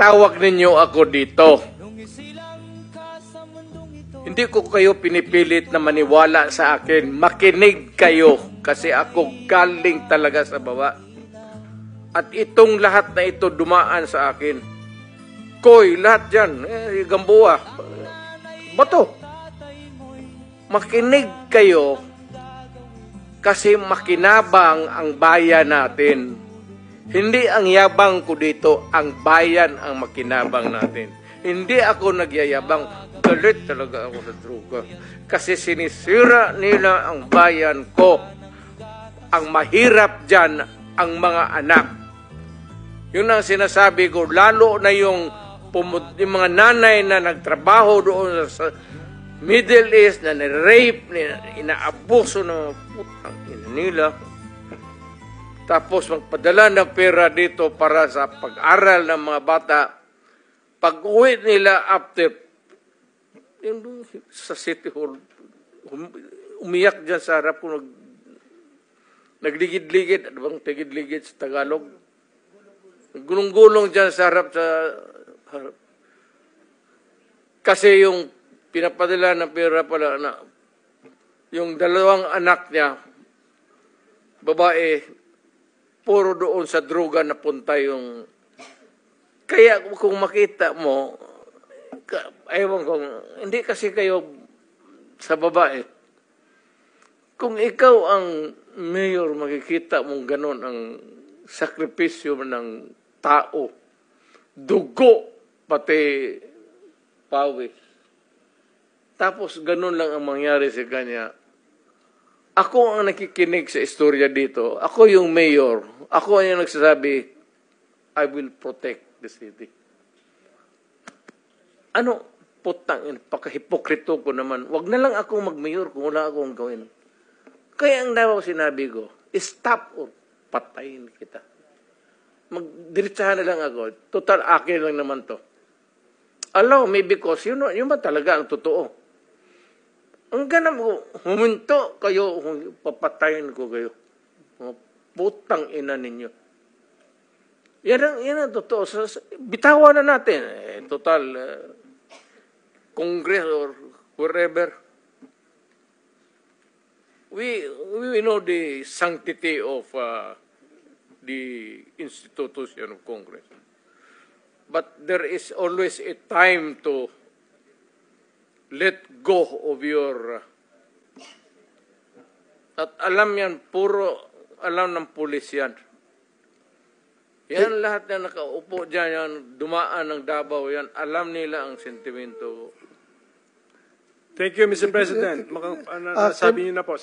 Pinatawag ninyo ako dito. Hindi ko kayo pinipilit na maniwala sa akin. Makinig kayo kasi ako galing talaga sa baba. At itong lahat na ito dumaan sa akin. Koy, lahat dyan. Gamboa. Bato. Makinig kayo kasi makinabang ang bayan natin. Hindi ang yabang ko dito, ang bayan ang makinabang natin. Hindi ako nagyayabang, galit talaga ako sa droga. Kasi sinisira nila ang bayan ko. Ang mahirap dyan, ang mga anak. Yun ang sinasabi ko, lalo na yung mga nanay na nagtrabaho doon sa Middle East, na ni-rape, inaabuso ng mga putang ina nila. Tapos magpadala ng pera dito para sa pag-aral ng mga bata. Pag-uwi nila after, yung sa City Hall, umiyak dyan sa harap ko, nagligid-ligid, ano bang tigid-ligid sa Tagalog? Gulong-gulong dyan sa harap harap. Kasi yung pinapadala ng pera pala na yung dalawang anak niya, babae, puro doon sa droga na punta yung... Kaya kung makita mo, ewan ko, hindi kasi kayo sa babae. Kung ikaw ang mayor, makikita mong ganon ang sakripisyo ng tao, dugo, pati pawis. Tapos ganon lang ang mangyari sa kanya. Ako ang nakikinig sa istorya dito. Ako yung mayor. Ako ang nagsasabi, I will protect the city. Ano? Putang, pakahipokrito ko naman. Wag na lang ako mag-mayor kung wala akong gawin. Kaya ang daw sinabi ko, stop or patayin kita. Magdiretsahan na lang ako. Total, akin lang naman to. Allow me because yun ba talaga ang totoo. Ang ganam ko, huminto kayo, papatayin ko kayo. Mga putang ina ninyo. Yan ang totoo. Bitawan na natin. Total, Congress or wherever. We know the sanctity of the institution of Congress. But there is always a time to let go of your... At alam yan, puro alam ng pulis yan. Yan lahat na nakaupo dyan, yan, dumaan ng Davao yan, alam nila ang sentimento. Thank you, Mr. President. Sabi niyo na po.